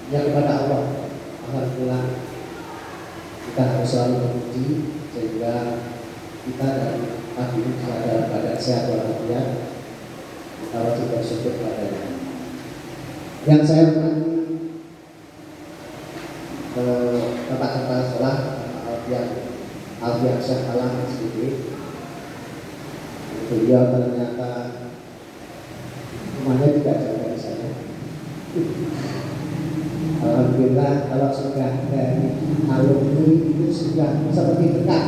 Ya kepada Allah. Alhamdulillah kita harus selalu memuji sehingga kita dan pagi ini dalam keadaan sehat walafiat. Kita wajib bersyukur padanya. Yang saya hormati Bapak Kepala Sekolah Alfian Syekh Alam SPG. Beliau ternyata rumahnya tidak jauh dari saya. Alhamdulillah kalau sudah dari alumni itu sudah seperti dekat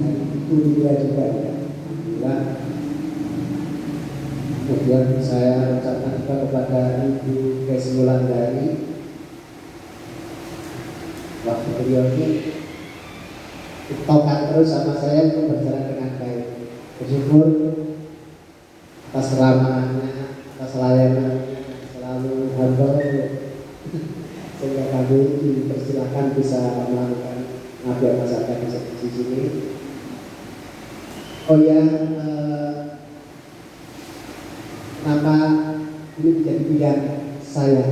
dari itu dia juga ya. Alhamdulillah. Kemudian saya ucapkan juga kepada Ibu Kesimpulan dari waktu beliau ini tiktokan terus sama saya untuk berjalan dengan baik. Bersyukur atas keramahannya, atas layanannya, selalu humble, sehingga kami dipersilakan bisa melakukan ngabdian masyarakat di sini. Oh ya, kenapa ini menjadi pilihan saya?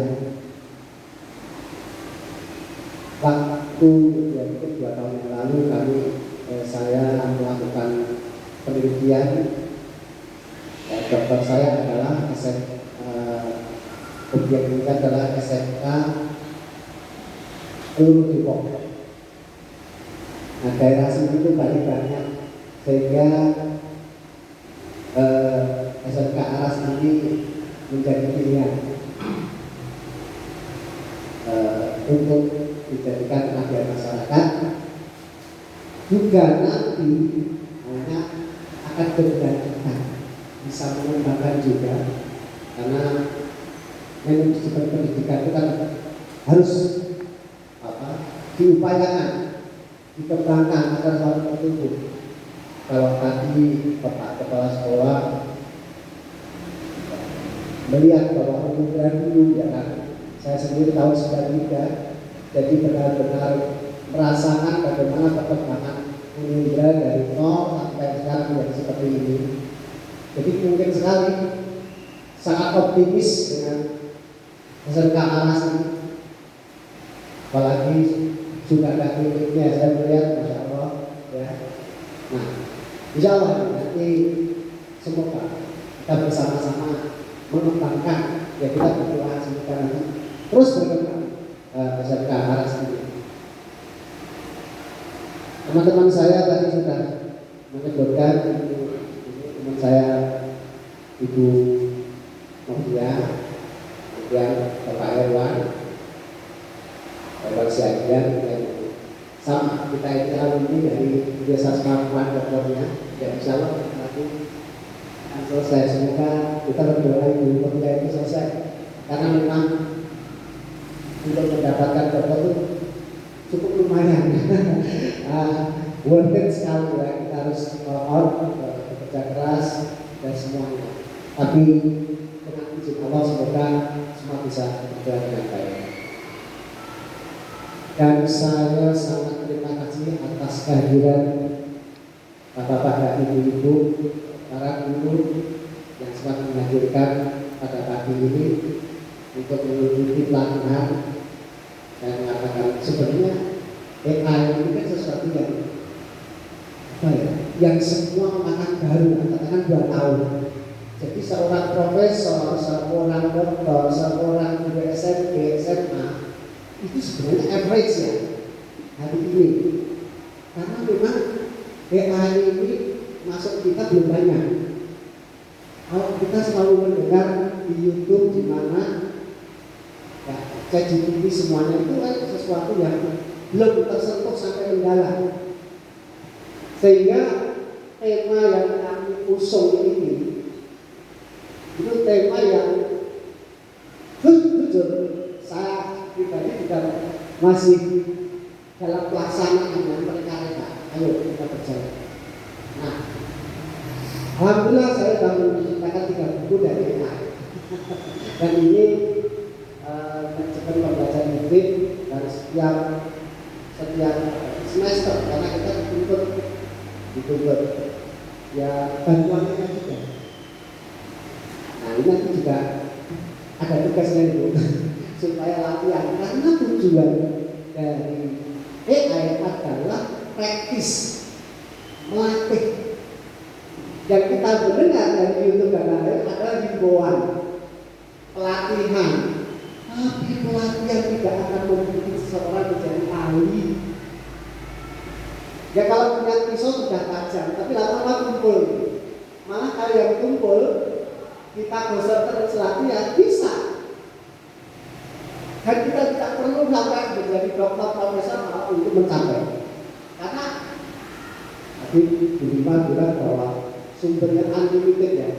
Waktu ya, 2 tahun yang lalu saya melakukan penelitian. Dokter saya adalah objek ini adalah SMK Peluru Depok. Nah, daerah sini itu banyak sehingga SMK Aras ini menjadi pilihan untuk dijadikan pengabdian masyarakat. Juga nanti hanya akan bergantian bisa mengembangkan juga, karena manajemen pendidikan itu kan harus diupayakan, dikembangkan agar selalu bertumbuh. Kalau tadi Bapak Kepala Sekolah melihat bahwa pembelajaran dulu ya kan, saya sendiri tahun 93, jadi benar-benar merasakan bagaimana perkembangan Unindra dari nol sampai sekarang menjadi seperti ini. Jadi mungkin sekali sangat optimis dengan SMK Aras ini. Apalagi sudah ada kliniknya, saya melihat Masya Allah ya. Nah, insya Allah nanti semoga kita bersama-sama mengembangkan, ya kita berdoa semoga nanti terus berkembang SMK Aras ini. Teman-teman saya tadi sudah menyebutkan, teman saya Ibu Novia, kemudian Bapak Erwan, Bapak Siagian, dan sama kita ini alumni dari Desa Semapuan dokternya. Dan insya Allah nanti akan selesai. Semoga kita berdoa Ibu Novia itu selesai, karena memang untuk mendapatkan dokter itu cukup lumayan. Worth it sekali ya, kita harus bekerja keras dan semuanya. Tapi dengan izin Allah semoga semua bisa berjalan dengan baik. Dan saya sangat terima kasih atas kehadiran Bapak-bapak dan Ibu-ibu, para guru yang sempat menghadirkan pada pagi ini untuk mengikuti pelatihan dan mengatakan sebenarnya AI ini kan sesuatu yang semua akan baru, katakan 2 tahun. Jadi seorang profesor, seorang dokter, seorang guru SMP, SMA itu sebenarnya average ya hari ini. Karena memang AI ini masuk kita belum banyak. Kalau kita selalu mendengar di YouTube di mana ya, ChatGPT semuanya itu kan sesuatu yang belum tersentuh sampai mendalam. Sehingga tema yang kami usung ini itu tema yang jujur saya pribadi juga masih dalam pelaksanaan mereka. Ayo kita berjalan. Nah, alhamdulillah saya sudah menciptakan 3 buku dari AI. Dan ini manajemen pembelajaran hibrid dan setiap semester, karena kita dituntut ya bantuannya kan juga. Nah ini nanti juga ada tugasnya itu supaya latihan, karena tujuan dari AI adalah praktis, melatih. Yang kita mendengar dari YouTube dan lain adalah himbauan, pelatihan. Tapi pelatihan tidak akan membuat seseorang menjadi ahli. Ya kalau punya pisau sudah tajam, tapi lama-lama kumpul. Malah kalau yang kumpul, kita gosok terus latihan bisa. Dan kita tidak perlu sampai menjadi dokter profesor untuk mencapai. Karena tadi Bu Rima bilang bahwa sumbernya unlimited ya.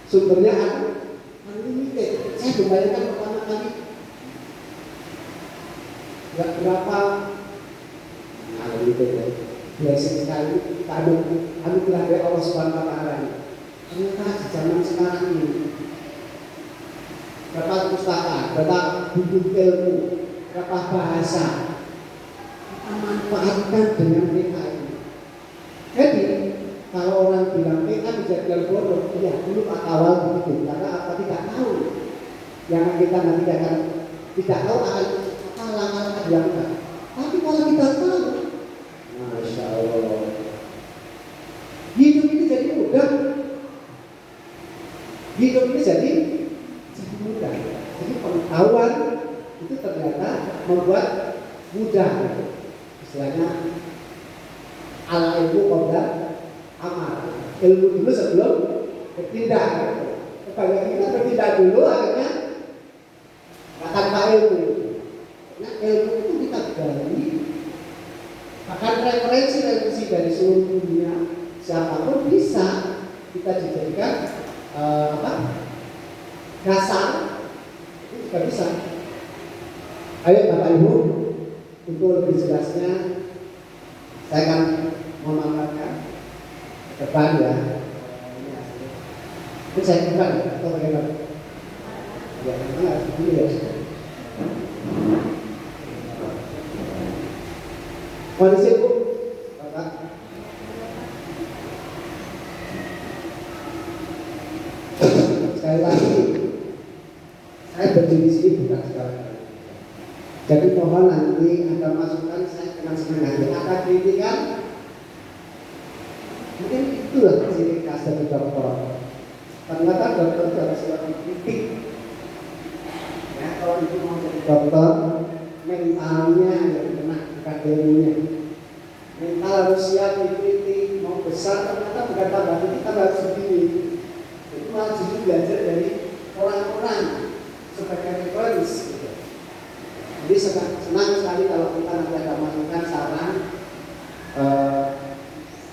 Sumbernya unlimited. Saya membayangkan pertama kali nggak berapa unlimited ya. Biasa sekali kita anugerah dari Allah Subhanahu wa Ta'ala. Ternyata di zaman sekarang ini berapa pustaka, berapa buku ilmu, berapa bahasa kita manfaatkan dengan AI. Jadi kalau orang bilang AI menjadi bodoh, iya dulu awal begitu, karena apa tidak tahu. Yang kita nanti akan tidak tahu akan apa langkah-langkah yang ada. Tapi kalau kita tahu, Masya Allah, hidup ini jadi mudah. Hidup ini jadi mudah. Jadi pengetahuan itu ternyata membuat mudah. Istilahnya ala ilmu qabla amal. Ilmu dulu sebelum bertindak. Kebanyakan kita bertindak dulu akhirnya tanpa ilmu. Nah ilmu itu kita gali. Bahkan referensi dari seluruh dunia siapapun bisa kita dijadikan dasar itu juga bisa. Ayo Bapak Ibu, untuk lebih jelasnya saya akan memaparkan ke depan ya. Ini saya bukan atau bagaimana? Ya, memang harus begini ya. Kondisi Bu, Bapak. Sekali lagi, saya berdiri di sini bukan sekali. Jadi mohon nanti Anda masukkan saya dengan senang hati. Ada kritikan, mungkin itulah ciri khas dari dokter. Ternyata dokter harus selalu kritik. Ya, kalau itu mau jadi dokter, mentalnya yang kena, bukan ilmunya. Mental harus siap dikritik, mau besar ternyata bukan tambah kita harus begini. Itu malah justru belajar dari orang-orang sebagai referensi. Gitu. Jadi senang sekali kalau kita nanti ada masukan saran.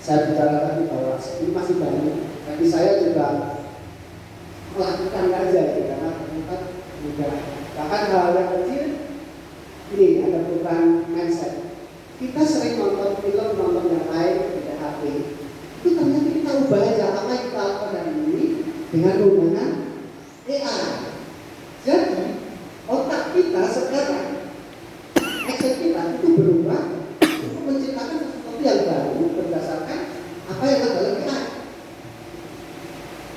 Saya bicara tadi bahwa ini masih banyak. Tapi saya juga melakukan saja gitu, karena ternyata mudah. Bahkan hal yang kecil ini ada perubahan mindset. Kita sering nonton film, nonton yang lain di HP. Itu ternyata kita ubah aja apa yang kita lakukan hari ini dengan menggunakan AI. Jadi otak kita sekarang, action kita itu berubah untuk menciptakan sesuatu yang baru berdasarkan apa yang ada dalam AI.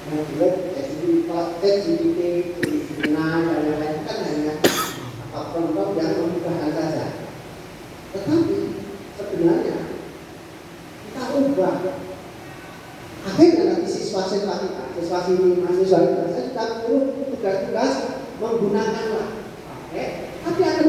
Nah, juga ChatGPT, dan lain-lain kan hanya prompt yang memudahkan saja. Tetapi sebenarnya kita ubah. Akhirnya nanti siswa-siswa kita, mahasiswa kita, saya sudah perlu tugas-tugas menggunakanlah. Oke, tapi akan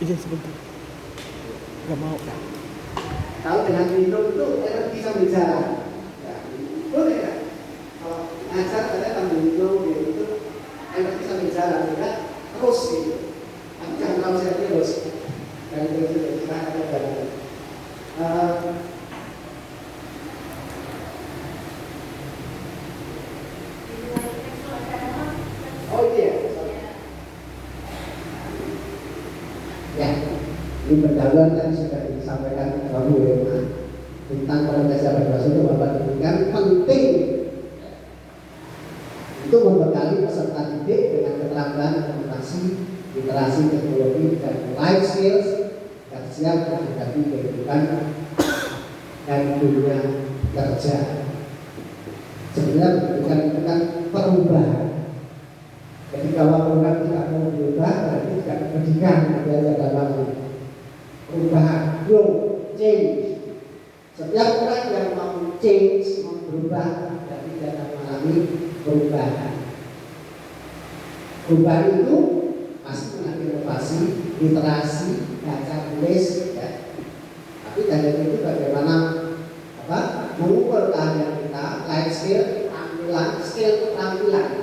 Izin sebentar. Gak mau. Kalau dengan minum itu energi sambil jalan. Ya, boleh ya. Kalau ngajar saya sambil minum gitu, energi sambil jalan ya, terus gitu. Tapi jangan terlalu serius. Dan itu kita ada jalan. Oh iya. Ya, ini pendahuluan tadi sudah disampaikan Bapak Wema tentang orientasi berdoa itu Bapak demikian penting untuk membekali peserta didik dengan keterampilan komunikasi, literasi, teknologi, dan life skills yang siap menghadapi kehidupan dan dunia kerja. Sebenarnya bukan perubahan. Ketika orang tidak mau berubah, berarti tidak pendidikan ada dalam perubahan, growth, change. Setiap orang yang mau change, mau berubah, berarti dia akan mengalami perubahan. Perubahan itu pasti dengan inovasi, literasi, baca tulis, ya. Tapi dari itu bagaimana mengukur keahlian kita, life skill, keterampilan, skill keterampilan.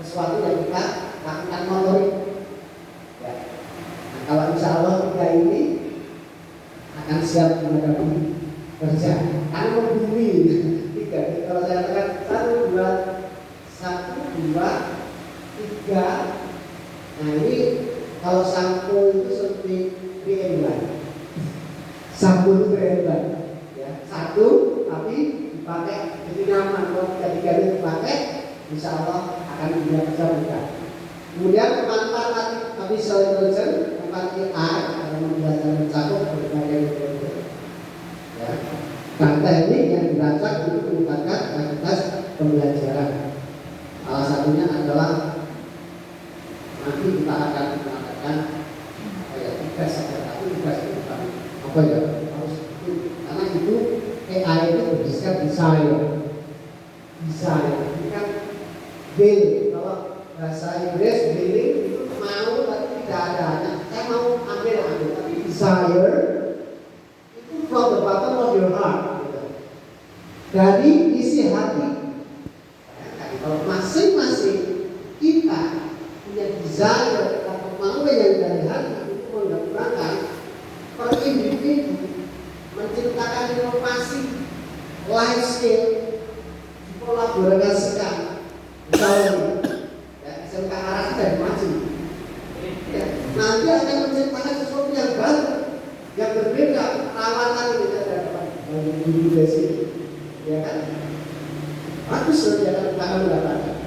Sesuatu yang kita lakukan motorik ya. Nah, kalau insya Allah kita ini akan siap menghadapi kerja karena membumi tiga. Kalau saya katakan 1, 2, 3. Nah ini kalau sampo itu seperti 3-in-1. Sampo itu 3-in-1 ya. 1 tapi dipakai jadi nyaman. Kalau 3-3 itu dipakai, insya Allah akan dunia kerja mudah. Kemudian pemanfaatan artificial intelligence, pemanfaatan AI dalam membelajar mencakup berbagai metode. Ya. Dan teknik yang dirancang untuk meningkatkan kualitas pembelajaran. Salah satunya adalah nanti kita akan mengatakan tugas saja, tapi tugas itu bukan apa ya harus itu karena itu AI itu berdasarkan desain, bukan build. Kalau bahasa Inggris building itu mau tapi tidak ada. Saya mau ambil tapi desire itu from the bottom of your heart gitu. Dari isi hati. Kalau masing-masing kita punya desire atau kemauan yang dari hati itu menggunakan per individu menciptakan inovasi life skill kolaborasikan. Misalnya ya, SMK arah dari maju ya, nanti akan menciptakan sesuatu yang baru yang berbeda perawatan ini ada di desa ya kan bagus loh jangan mendapatkan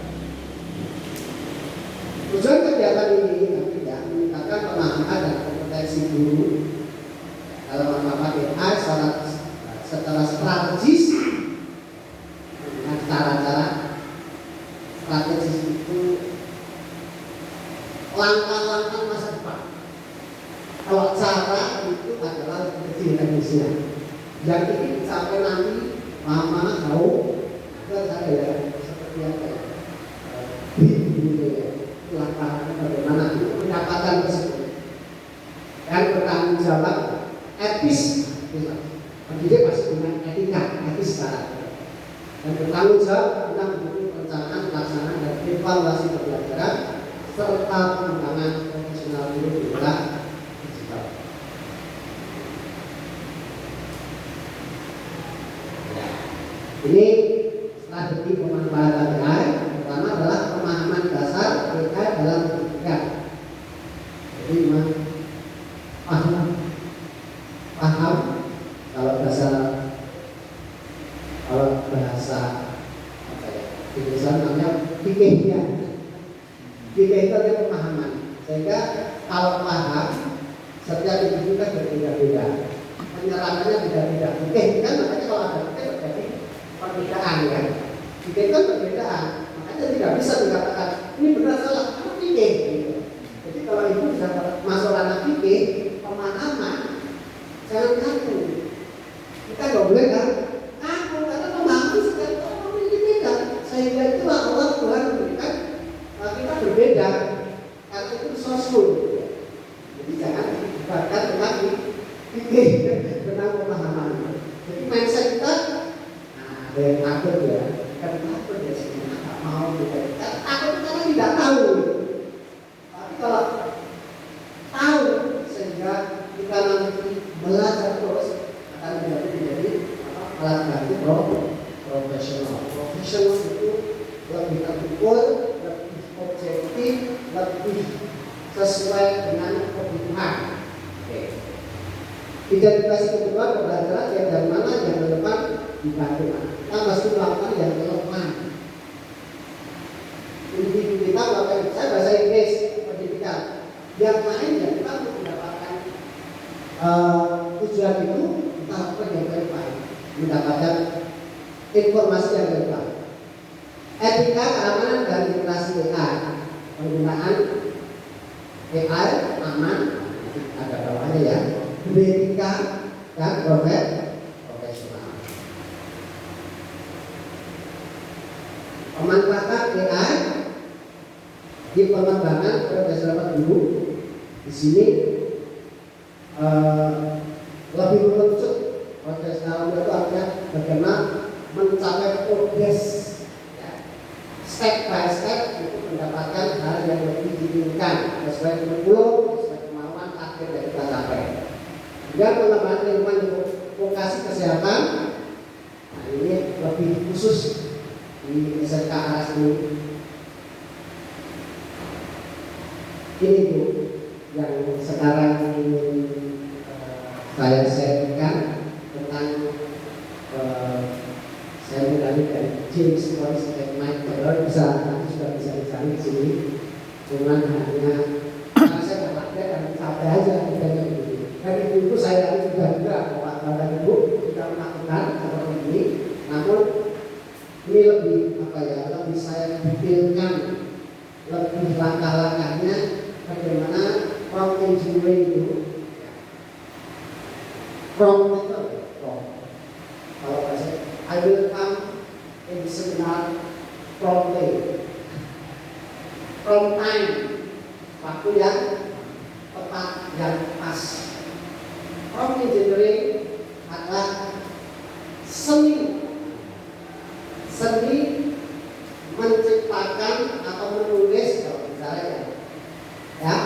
tujuan kegiatan ini nanti ya meningkatkan pemahaman dan kompetensi guru dalam memanfaatkan AI secara strategis dengan cara-cara strategis itu langkah-langkah masa depan. Kalau cara itu adalah kecil teknisnya. Yang ini sampai nanti lama tahu kan saya ya seperti apa ya gitu ya langkah bagaimana itu pendapatan tersebut dan bertanggung jawab etis. Pendidik pasti dengan etika etis secara dan bertanggung jawab tentang perencanaan, pelaksanaan dan evaluasi pembelajaran serta pengembangan profesional guru di era digital. Ini strategi pemanfaatan AI. Pertama adalah pemahaman dasar AI dalam pendidikan. Jadi paham kalau bahasa apa ya? Indonesia namanya fikihnya. Fikih itu adalah pemahaman. Sehingga kalau paham setiap individu kan berbeda-beda. Penyerapannya beda-beda. Fikih kan makanya kalau ada fikih terjadi perbedaan ya. Fikih kan perbedaan. Makanya tidak bisa dikatakan ini benar salah. Karena fikih. Gitu. Jadi kalau ibu bisa masuk ranah fikih, pemahaman, jangan kaku. Kita nggak boleh kan? Kaku karena pemahaman sekali orang ini beda. Sehingga itulah Allah Tuhan memberikan kita berbeda. Karena itu sosul. Jadi jangan kita nanti belajar terus akan menjadi alat bantu profesional. Profesional itu lebih terukur, lebih objektif, lebih sesuai dengan kebutuhan. Oke. Identifikasi kebutuhan pembelajaran yang dari mana yang relevan dibantu. Kita mesti melakukan yang relevan. Individu kita melakukan saya bahasa Inggris pendidikan. Yang lain ya kita untuk mendapatkan tujuan itu kita lakukan yang relevan, mendapatkan informasi yang relevan. Etika, keamanan dan literasi AI, penggunaan AI aman, ada bawahnya ya, beretika dan profesional. Pemanfaatan AI di pengembangan profesional guru di sini lebih merucut profesional itu artinya bagaimana mencapai progres ya. Step by step itu mendapatkan hal yang lebih diinginkan sesuai kurikulum, sesuai kemauan akhir yang kita capai. Dan pengembangan lingkungan vokasi kesehatan, nah ini lebih khusus di SMK Aras ini. Ini Bu yang sekarang ingin saya sharingkan tentang saya mengalami dari James Morris dan Mike Taylor, nanti sudah bisa dicari di sini. Cuman hanya karena saya nggak ada dan sampai aja bedanya begini. Dan itu saya sudah bahwa Bapak Ibu sudah melakukan seperti ini. Namun ini lebih lebih saya detailkan, lebih langkah-langkahnya bagaimana prompt engineering itu. Prompt itu kalau saya I will come in seminar promptly, prompt time, waktu yang tepat yang pas. Prompt engineering adalah seni menciptakan atau menulis kalau misalnya ya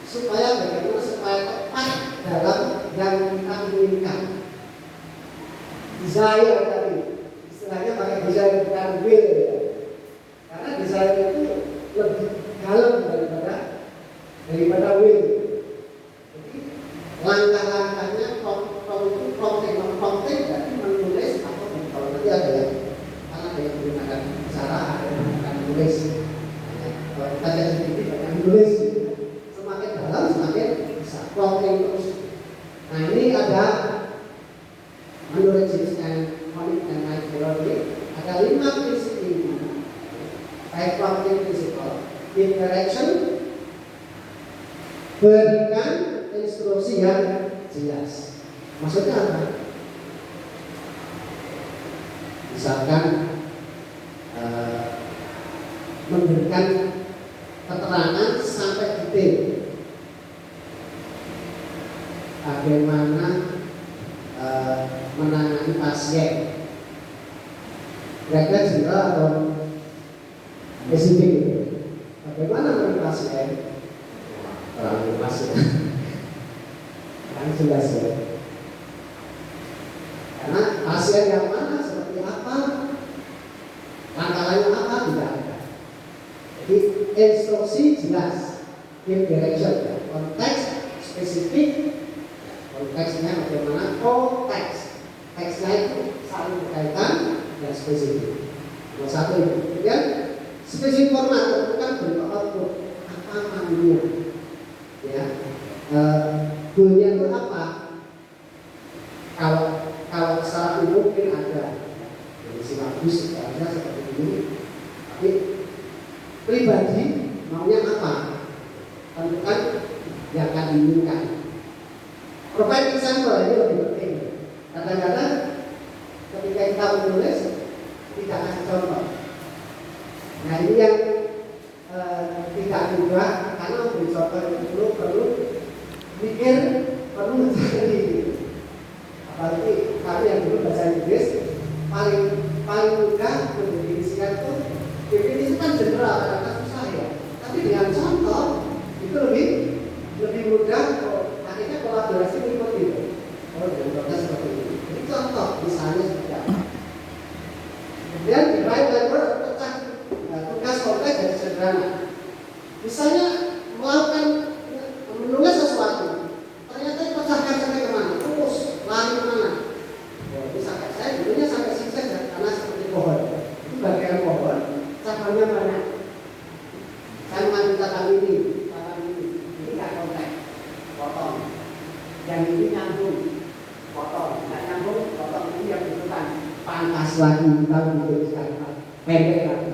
supaya bagaimana supaya tepat dalam yang kita inginkan. Desire tadi istilahnya pakai desire bukan will ya. Karena desire itu lebih dalam daripada will. Jadi langkah-langkahnya prompting berarti menulis atau kalau nanti ada yang menggunakan cara ada yang menggunakan menulis. Kalau kita lihat sedikit banyak menulis, semakin dalam semakin bisa prompting terus. Nah ini ada menurut James Morris dan Mike Taylor ada 5 prinsip ini. Baik prompting principle, give direction, berikan instruksi yang jelas. Maksudnya apa? Misalkan memberikan keterangan sampai detail bagaimana menangani pasien, kira-kira general atau spesifik. Bagaimana menangani pasien? Menangani pasien, yang jelas ya. Karena pasien yang mana, seperti apa, langkah-langkah apa tidak ada. Jadi instruksi jelas, give direction, konteks spesifik. Konteksnya bagaimana? Konteks, teksnya itu saling berkaitan dan spesifik. Nomor satu itu. Kemudian spesifik format tentukan bentuk output apa manggilnya, ya. Goalnya itu apa? Kalau secara umum mungkin ada kondisi bagus, misalnya seperti ini. Tapi pribadi maunya apa? Tentukan yang akan diinginkan. Provide example ini lebih penting. Kadang-kadang ketika kita menulis tidak kasih contoh. Nah ini yang tidak mudah karena memberi contoh itu perlu mikir, perlu mencari. Apalagi kami yang dulu bahasa Inggris paling mudah mendefinisikan itu. Definisi kan general, karena susah ya. Tapi dengan contoh itu lebih mudah. Akhirnya kolaborasi yang ini nyambung, potong, nggak nyambung, potong ini yang butuhkan pangkas lagi, kita butuhkan pendek lagi,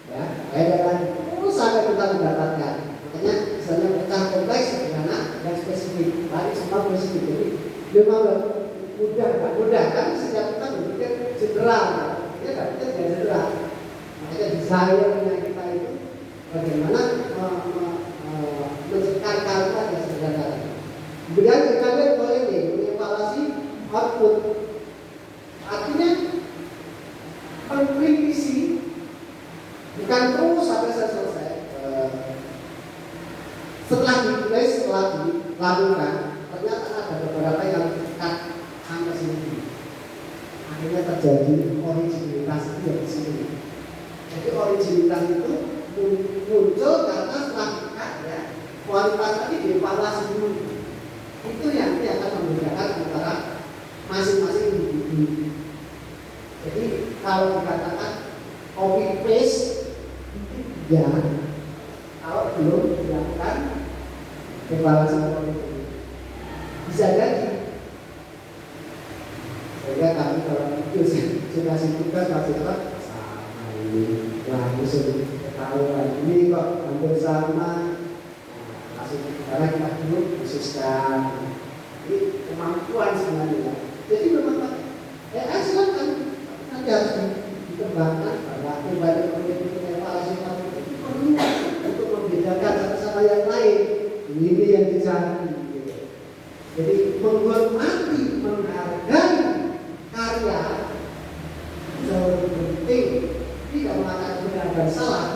ya, pendek lagi, terus sampai kita mendapatkan. Makanya misalnya pecah kompleks sederhana dan spesifik, tadi semua spesifik. Jadi memang mudah, nggak mudah kan setiap kita berpikir cedera, ya nggak kita tidak cedera. Makanya desire-nya kita itu bagaimana menciptakan kalimat yang sederhana. Kemudian kalian boleh mengevaluasi output. Artinya mengkritisi bukan terus sampai selesai. Setelah ditulis, setelah dilakukan, ternyata ada beberapa yang dekat sampai sini. Akhirnya terjadi originalitas itu dari sini. Jadi originalitas itu muncul karena setelah dekat, ya, kualitas tadi dievaluasi dulu. Itu yang akan membedakan antara masing-masing individu. Jadi kalau dikatakan copy paste, ya, kalau belum dilakukan evaluasi itu bisa jadi. Sehingga kami kalau itu sudah tugas mahasiswa sama ini, wah musuh ketahuan ini kok hampir sama. Karena kita dulu khususkan ini kemampuan sebenarnya. Jadi memang silakan nanti harus dikembangkan bahwa kembali ke evaluasi itu perlu untuk membedakan satu sama yang lain. Ini yang dicari. Jadi menghormati, menghargai karya jauh lebih penting, tidak mengatakan benar dan salah.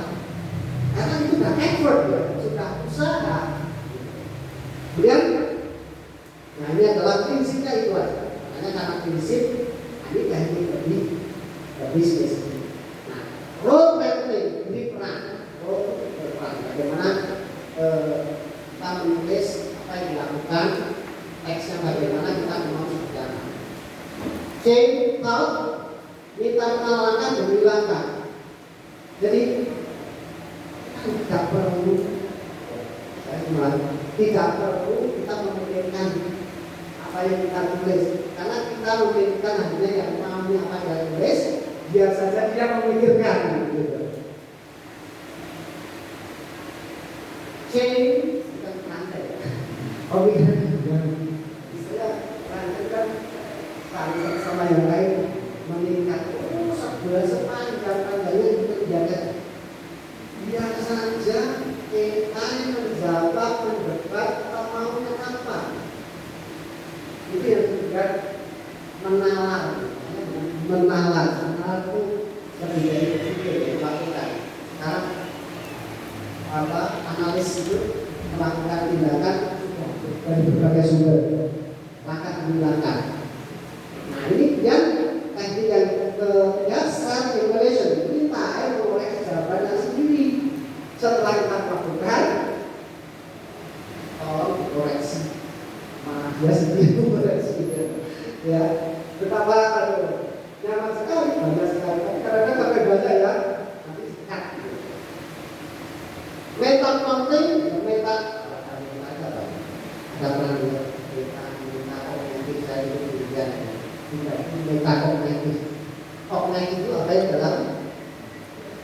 Karena itu sudah effort, ya, sudah usaha. Kemudian, nah ini adalah prinsipnya itu aja. Makanya karena prinsip, ini lebih spesifik. Nah, role playing ini peran, bagaimana kita menulis apa yang dilakukan, teksnya bagaimana kita mau berjalan. Change thought, kita mengalahkan dan menghilangkan. Jadi tidak perlu, saya kembali, tidak perlu kita memikirkan apa yang kita tulis, karena kita memikirkan hanya yang memahami apa yang kita tulis, biar saja dia memikirkan. Gitu. Change bukan rantai, pemikiran istilah rantai kan satu sama yang lain meningkat. Sepanjang panjangnya itu terjaga. Biar saja kita menjawab, mendebat, atau maunya apa. Itu yang juga menalar itu lebih dari itu dilakukan. Karena analis itu melakukan tindakan dari berbagai sumber, maka menghilangkan. Nah ini yang teknik yang ketiga, self evaluation. Kita mengoreksi jawabannya sendiri. Setelah kita lakukan, tolong koreksi. Malah dia sendiri koreksi, ya. Betapa nyaman sekali, banyak sekali. Tapi kadang-kadang sampai banyak ya, nanti sekat. Meta konten, meta ada pernah meta kognitif saya itu demikian. Meta kognitif. Kognitif itu apa yang dalam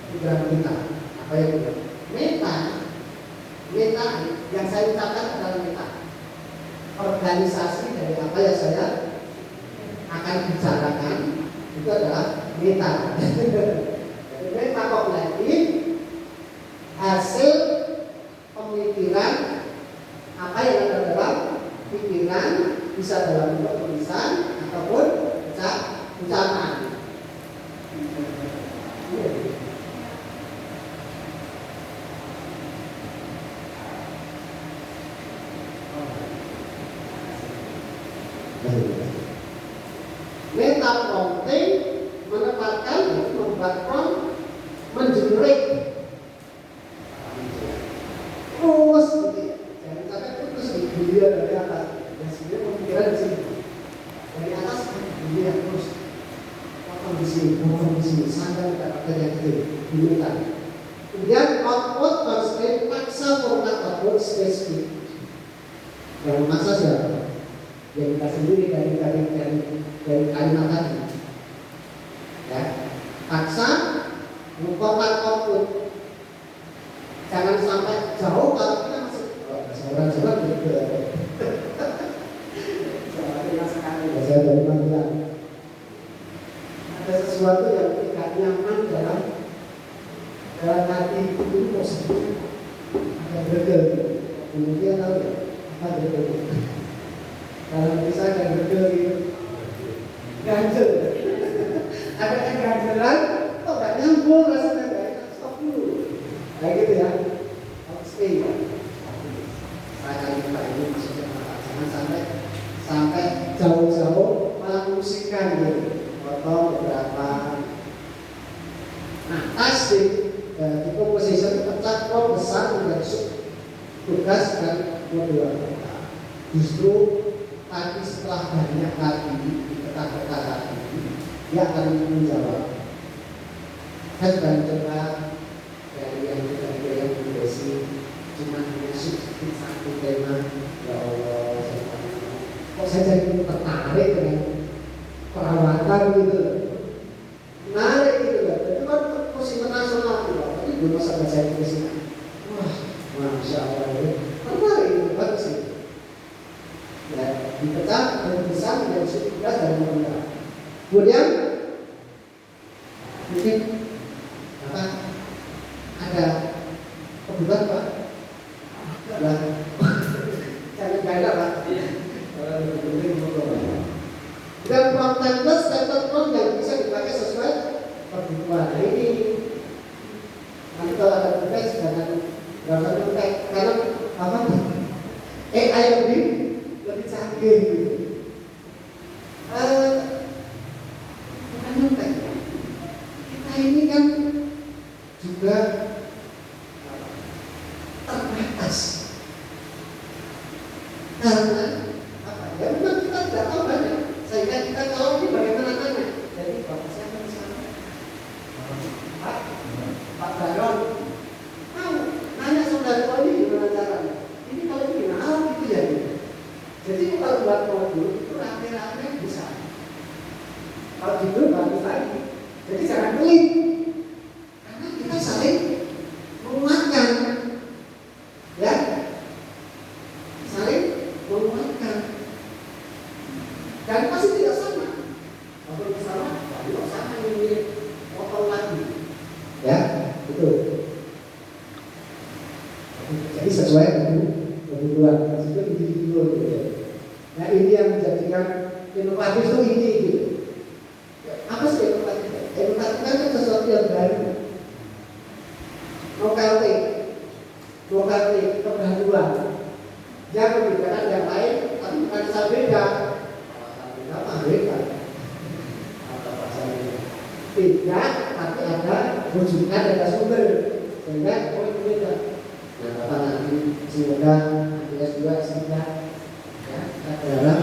pikiran kita? Apa yang kita? Meta yang saya ucapkan adalah meta. Organisasi dari apa yang saya akan bicarakan itu adalah meta. Jadi meta kognitif hasil pemikiran apa yang ada dalam pikiran, bisa dalam bentuk tulisan ataupun ucapan. Meta prompting menempatkan, membuat prompt, mengenerate terus gitu. Jangan sampai terus dilihat dari atas. Dan sebenarnya pemikiran di sini dari atas dilihat terus potong di sini, sampai mendapatkan yang itu diminta. Kemudian output constraint paksa format output spesifik. Yang memaksa siapa? yang kita sendiri dari kalimat tadi. Ya, paksa mengkotak output. Jangan sampai jauh kalau kita masih orang-orang gitu. Saya dari Magelang. Ada sesuatu yang tidak nyaman dalam hati itu positif. Ada bergel. Kemudian tahu ya, apa bergel? Kalau bisa ada bergel gitu, ganjel. Ada yang ganjelan, kok nggak nyambung rasanya nggak enak, stop dulu. Kayak gitu ya. Stay. Saya kali ini maksudnya jangan sampai jauh-jauh malah musikan gitu. Potong beberapa. Nah, tas di composition pecah kok besar menjadi tugas dan modul. Justru tadi setelah banyak lagi di peta-peta tadi, dia akan menjawab. Saya sudah mencoba dari yang berdesi, cuma hanya satu tema. Ya Allah, kok saya jadi tertarik dengan perawatan gitu, menarik gitu kan. Itu kan kursi internasional gitu. Tapi dulu sampai saya tulis ini, wah, masya Allah ini menarik itu bagus sih. Ya, dipecah dan bisa menjadi tugas dari pemerintah. Kemudian mungkin apa? Ada kebutuhan Pak? Lah, jangan gaya Pak. Dan contentless statement yang bisa dipakai sesuai kebutuhan. Nah ini nanti kalau ada tugas jangan pakai karena apa? AI lebih canggih gitu. Bukan nyontek. Kita ini kan juga terbatas karena apa? Ya memang kita tidak tahu banyak. Sehingga kita tahu ini bagaimana tanya. Jadi bapak saya kan sana. Pak Baron tahu nanya saudara ini gimana caranya. Ini kalau ini gimana gitu ya. Jadi kalau buat modul itu rame-rame bisa. Kalau gitu bagus lagi. Jadi jangan pelit. Karena kita saling menguatkan. Ya. Saling menguatkan. Dan pasti tidak sama. Kalau sama, tidak sama ini potong lagi. Ya, itu. Jadi sesuai dengan kebutuhan. Itu individual gitu. Nah ini yang menjadikan inovatif itu ini gitu. Apa sih inovatif? Inovatif kan sesuatu yang baru. Novelty, kebaruan. Dia membedakan yang lain, tapi bukan salah beda. Apa beda? Apa bahasanya? Beda, tapi ada rujukan, ada sumber. Sehingga itu beda. Nah, Bapak nanti semoga S2, S3 ya, kita berharap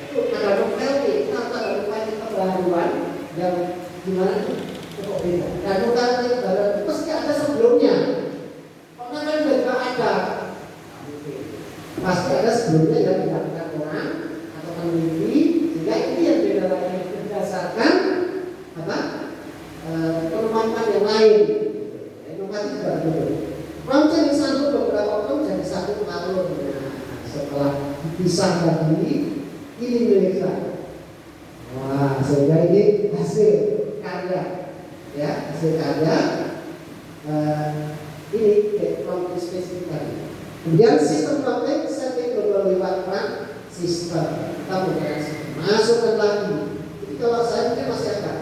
itu ada novelty, apa novelty kebaruan yang gimana itu cukup beda. Dan novelty kebaruan itu pasti ada sebelumnya. Karena kan juga ada, pasti ada sebelumnya yang dilakukan orang atau peneliti, sehingga itu yang beda lagi berdasarkan apa kemampuan yang lain. Inovasi juga begitu. Promptnya disambung beberapa waktu jadi satu alur. Nah, setelah dipisah tadi, ini milik saya. Wah, sehingga ini hasil karya, ya hasil karya. Ini prompt spesifik tadi. Kemudian sistem prompting setting global lewat sistem. Kita menggunakan sistem. Masukkan lagi. Jadi kalau saya mungkin masih ada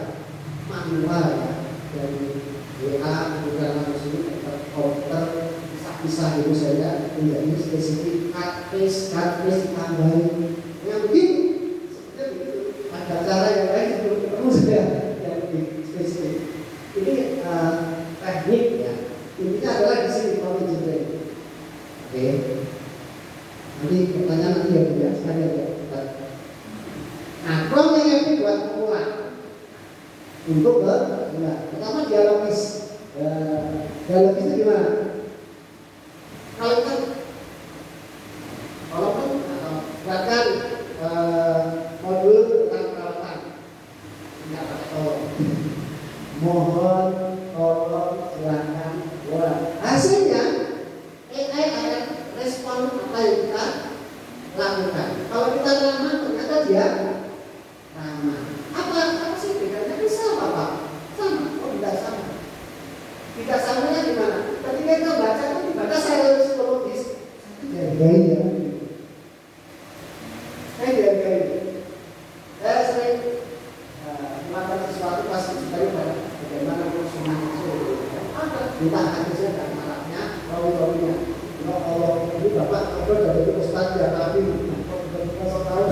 manual ya, dari WA kemudian langsung komputer bisa gitu saya menjadi spesifik cut paste ditambahin. Yang begitu seperti begitu. Ada cara yang lain sebelum ketemu saya yang lebih spesifik. Ini teknik ya. Intinya adalah di sini prompt engineering. Oke. Nanti pertanyaan nanti ya Bu ya, sekalian ya. Nah, prompt yang buat pemula untuk pertama dialogis. Dialogis itu gimana? Kalau kan bahkan modul tentang perawatan. Tidak pakai tolong. Mohon tolong silakan buat. Hasilnya AI akan respon apa yang kita lakukan. Kalau kita ramah, ternyata dia ramah. Apa sih bedanya? Ini sama Pak. Sama. Oh tidak sama. Tidak samanya di mana? Ketika kita baca itu dibaca secara psikologis. Gaya. Saya sering melakukan sesuatu pasti supaya bagaimana konsumen itu ada entah hadisnya dan maraknya rawi-rawinya. Kalau ini bapak ngobrol dari ustaz ya tapi tahu.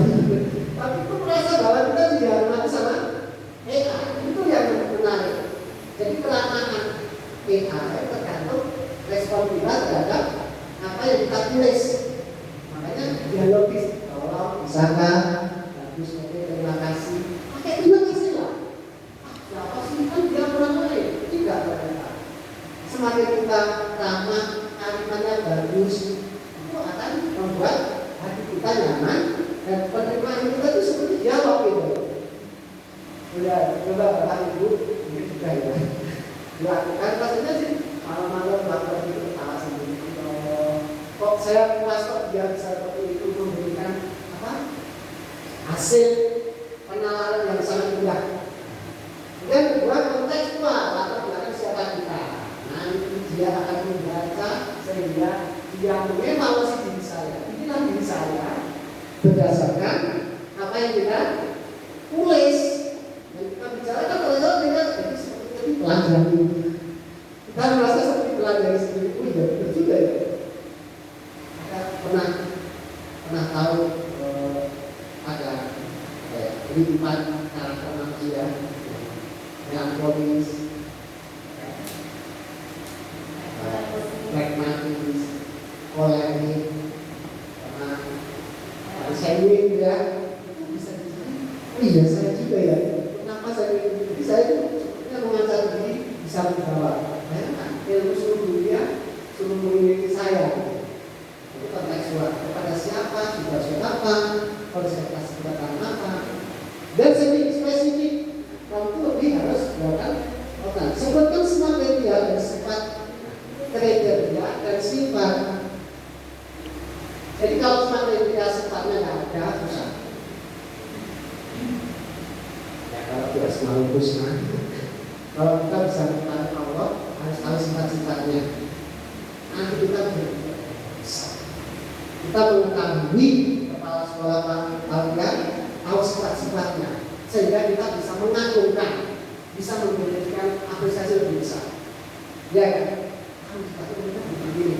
Tapi itu merasa bahwa kita dihormati sama AI. Itu yang menarik. Jadi kelemahan AI tergantung respon kita terhadap apa yang kita tulis. Makanya dialogis. Kalau misalkan bagus, oke, terima kasih. Pakai terima kasih lah. Siapa sih kan dia orang lain? Tidak ternyata. Semakin kita ramah, kalimatnya bagus, itu akan membuat hati kita nyaman dan penerimaan kita itu seperti dialog gitu. Udah, coba Bapak Ibu, ini juga ya. Lakukan pastinya sih malam-malam lapor itu ketawa sendiri. Kok saya puas kok dia bisa seperti itu memberikan apa? Hasil penalaran yang sangat mudah. Dan kedua kontekstual latar belakang siapa kita. Nanti dia akan membaca sehingga dia mengevaluasi diri saya. Inilah diri saya berdasarkan apa yang kita tulis. Dan kita bicarakan kalau kita jadi seperti pelajari. Kita merasa seperti pelajari sendiri. Oh iya, betul juga ya. Kita pernah tahu ada kehidupan karakter manusia melankolis, pragmatis, kolerik, sanguin ya. Itu bisa dicari. Oh iya saya juga ya. Kenapa saya itu? Jadi saya itu mengajar diri bisa menjawab. Bayangkan ilmu seluruh dunia suruh mengikuti saya. Itu kontekstual. Kepada siapa, situasi apa, konsekuensi kedatangan apa, dan spesifik. Kamu itu lebih harus melakukan otak. Sebutkan semua kriteria dan sifat kriteria dan sifat. Jadi kalau semua kriteria sifatnya nggak ada, susah. Ya kalau tidak semua lupus nah. Kalau kita bisa mengetahui Allah, harus tahu sifat-sifatnya. Nanti kita bisa. Kita mengetahui kepala sekolah kalian, tahu sifat-sifatnya, sehingga kita bisa mengagungkan, bisa memberikan apresiasi lebih besar. Ya kan? Begini.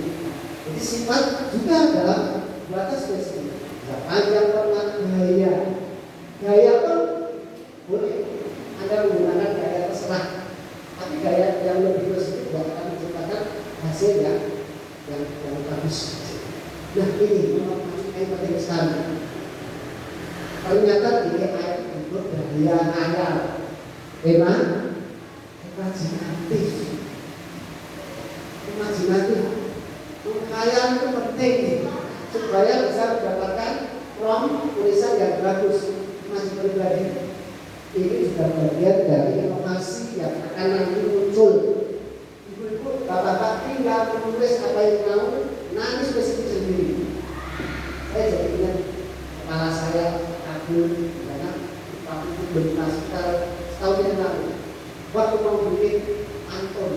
Jadi sifat juga dalam batas spesifik. Panjang format gaya. Gaya pun boleh. Anda menggunakan gaya terserah. Tapi gaya yang lebih spesifik akan menciptakan hasil yang bagus. Nah ini yang penting sekali. Ternyata ini ayat untuk gaya ayat. Memang imajinatif. Khayal itu penting supaya bisa mendapatkan prompt tulisan yang bagus. Masih pribadi ini juga bagian dari inovasi yang akan nanti muncul. Ibu-ibu, bapak-bapak tinggal menulis apa yang mau, nanti spesifik sendiri. Saya jadi ingat kepala saya kagum karena waktu itu berita sekitar setahun yang lalu. Waktu mau bikin Anton,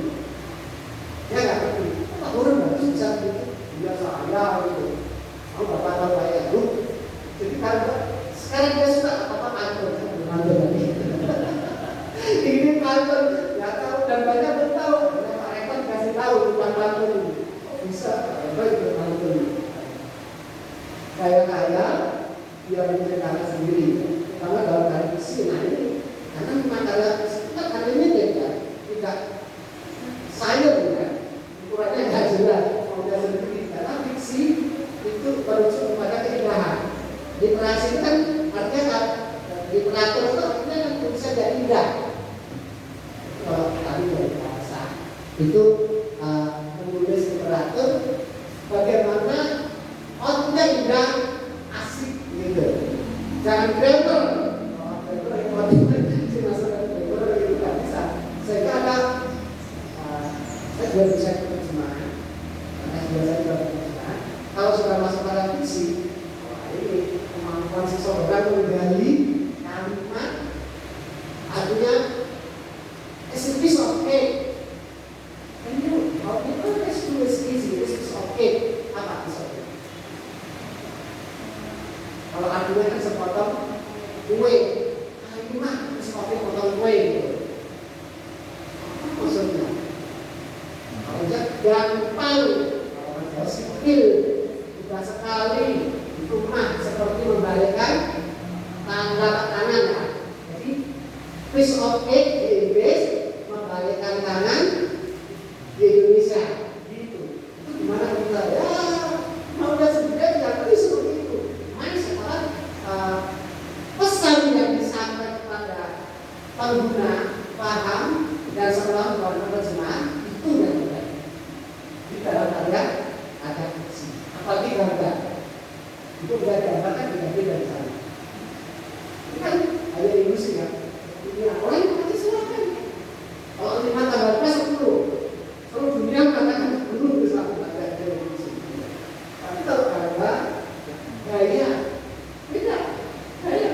dia nggak ngerti. Apa orang nggak bisa bikin? Dia saya itu. Mau bapak tahu saya itu. Jadi kalau sekarang dia suka apa Anton, Anton tadi. Ini Anton nggak tahu dan banyak pun tahu. Karena Pak Rektor kasih tahu tentang Anton ini. Oh bisa, baik itu Anton. Kaya dia menceritakan sendiri. Karena dalam hal isi, nah ini karena makalah kita kali ini tidak sayang ya, ukurannya nggak jelas, mau dia sendiri. Karena fiksi itu merujuk kepada keindahan. Literasi itu kan artinya literatur itu artinya kan bisa jadi indah. Kalau tadi dari bahasa itu menulis literatur bagaimana outputnya indah, asik gitu. Jangan grammar. Grammar itu masukkan grammar itu nggak bisa. Sehingga ada saya juga bisa terjemahan. Karena saya juga terjemahan. Kalau sudah masuk pada fiksi, wah ini kemampuan seseorang menggali kalimat, artinya it's a piece of cake. And you, how people just do is easy. This piece of cake. Apa piece of cake? Kalau artinya kan sepotong kue, ini mah piece of cake potong kue. Apa maksudnya? Kalau gampang, kalau skill, mudah sekali, itu mah seperti membalikkan telapak tangan ya. Jadi piece of cake di Inggris, membalikkan tangan di Indonesia. Gitu. Itu gimana kita? Ya, mau udah sebutkan ya, tapi seperti itu. Main sekarang pesan yang disampaikan kepada pengguna paham dan setelah melakukan penerjemahan itu yang terbaik. Di dalam karya ada fiksi. Apalagi gambar. Itu udah gambar kan diganti dari sana. Ini kan ada ilusi ya. Ini orang yang nanti silakan. Kalau 5 tambah 10, seluruh dunia mengatakan 10 bisa ada ilusi. Tapi kalau gambar, gaya beda. Gaya.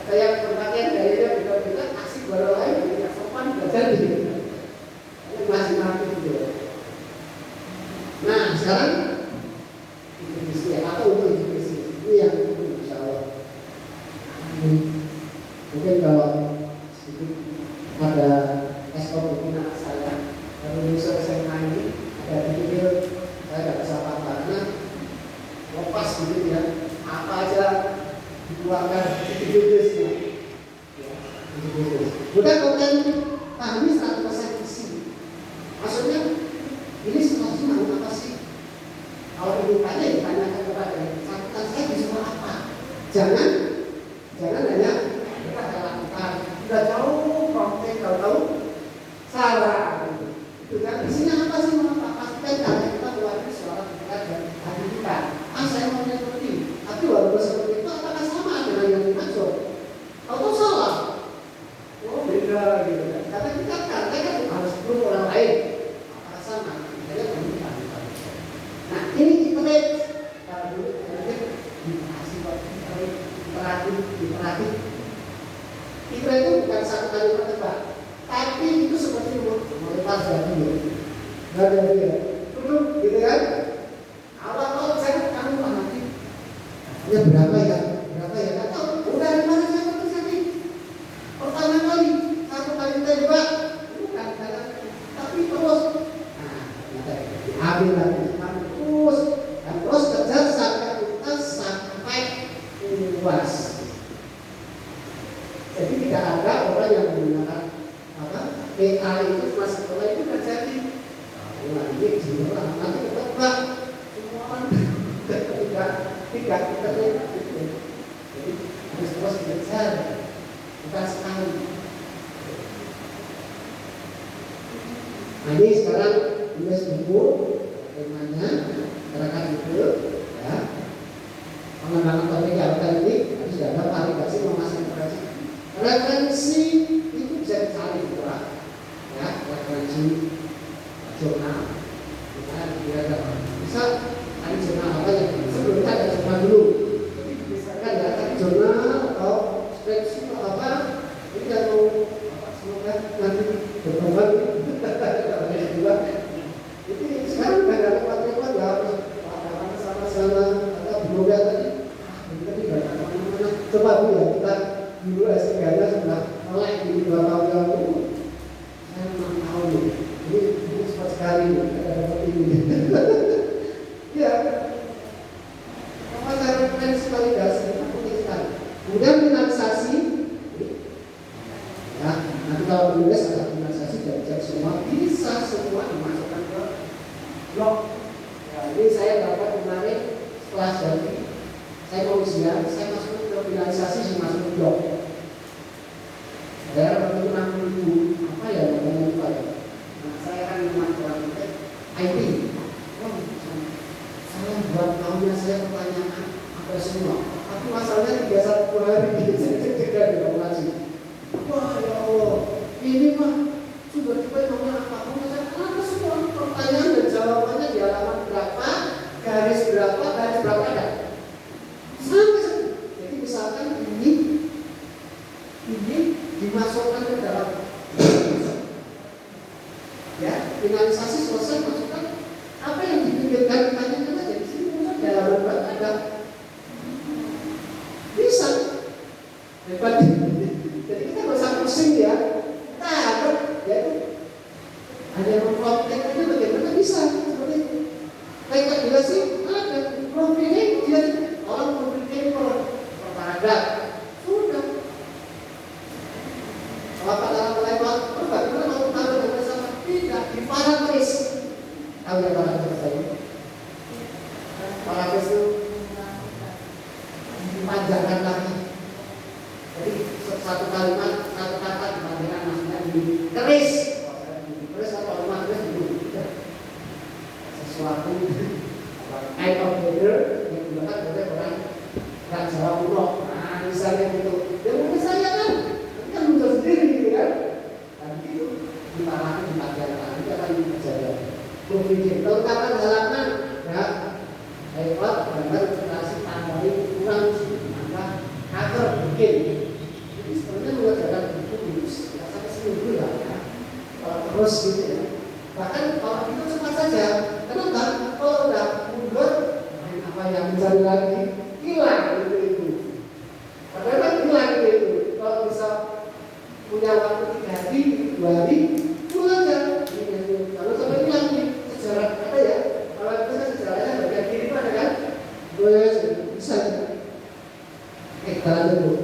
Ada yang berpakaian gayanya beda-beda, asik baru lain, tidak sopan, belajar di sini. Ini masih nanti gitu. Nah, sekarang itu atau untuk ini yang insya Allah. Mungkin kalau sedikit ada ekspor anak saya dari unsur SMA ini ada dipikir saya tidak bisa apa-apa lepas gitu ya, apa aja dikeluarkan bisnisnya. Bukan konten pahami 100% isi. Maksudnya ini situasi mau apa sih? Kalau ibu tanya ditanyakan kepada catatan saya disuruh apa? Jangan hanya kita lakukan. Sudah jauh praktek, tahu salah. Itu kan isinya apa sih? Mau apa? Pastikan karena kita keluarkan suara kita dan hati kita. Saya maunya seperti ini. Tapi walaupun seperti itu, apakah sama dengan yang dimaksud? Atau salah? Oh beda gitu kan. Karena kita kan harus perlu orang lain. Apakah sama? Kita kan. Nah ini iterate. Kalau dulu dikasih diperhati. Iterate itu bukan satu kali tebak, tapi itu seperti melepas dari dia. Dari dia. Duduk gitu kan. Awal saya kamu mengerti. Ya berapa ya? Kan tahu. Udah di mana saya terjadi? Pertama kali, satu kali tembak, bukan tapi terus. Nah, diambil lagi, terus kejar sampai tuntas sampai puas. Jadi tidak ada orang yang menggunakan AI itu cuma setelah itu terjadi. Ini jumlah nanti ketebak semua orang tidak terlihat. Jadi harus terus dikejar, bukan sekali. Nah ini sekarang tulis buku bagaimana gerakan itu ya, pengembangan topik yang tadi harus ada validasi memasang referensi itu bisa dicari juga ya, referensi jurnal bisa ada jurnal apa ya, sebelumnya ada jurnal dulu, jadi misalkan ya tadi jurnal atau spreadsheet atau apa ini kalau semoga nanti berkembang jadi sekarang sudah ada lewat-lewat ya harus ada sama-sama atau bloga tadi tadi banyak mana-mana. Coba Bu ya, kita dulu S3 nya sudah mulai di 2 tahun yang lalu saya 6 tahun ini cepat sekali ada dapat ini ya apa referensi validasi itu penting sekali. Kemudian finalisasi ya, nanti kalau menulis ada finalisasi dan semua bisa semua dimasukkan ke blog. Ya, ini saya dapat kemarin setelah jadi saya mau ujian, saya masuk ke finalisasi, saya masuk ke blog. Ada waktu 60.000 apa ya namanya lupa ya. Nah, saya kan orang IT. Oh, saya buat tahunnya saya pertanyaan apa semua. Tapi masalahnya 3 satu hari saya di operasi. Wah ya Allah, ini mah sudah tiba nomor apa? Apa semua pertanyaan dan jawabannya di halaman berapa, garis berapa ada. Sampai jadi misalkan ini dimasukkan ke dalam ya finalisasi selesai masukkan apa yang dipikirkan ditanyakan aja di sini masuk dalam berapa ada bisa hebat. Jadi kita nggak usah pusing ya, kita ada ya hanya memprotect aja bagaimana bisa seperti itu. Kayak bila sih ada profilnya dia orang memiliki propaganda sudah. Kalau dalam lewat bagaimana mau tahu dengan sama tidak di paraphrase. Tahu ya paraphrase tadi? Paraphrase itu dipanjangkan lagi. Jadi satu kalimat, satu kata dipanjangkan maksudnya dikeris. Terus apa maknanya dulu? Sesuatu kind of leader yang digunakan oleh orang Jawa kuno. Nah, misalnya gitu. Ya mungkin saya kan muncul sendiri gitu kan. Dan itu diparahkan dipanjangkan. Itu akan terjadi. Berpikir terutama halaman ya. Lewat gambar presentasi tambahin kurang maka cover bikin. Jadi sebenarnya mengerjakan buku itu tidak sampai seminggu lah ya. Terus gitu ya. Bahkan kalau itu cepat saja. Kenapa? Kalau udah mundur, apa yang mencari lagi hilang itu. Padahal kan hilang itu. Kalau bisa punya waktu 3 hari, 2 hari, pulang aja. Kalau sampai hilang nih sejarah apa ya? Kalau itu kan sejarahnya bagian kiri mana kan? Bisa. Kita lanjut dulu.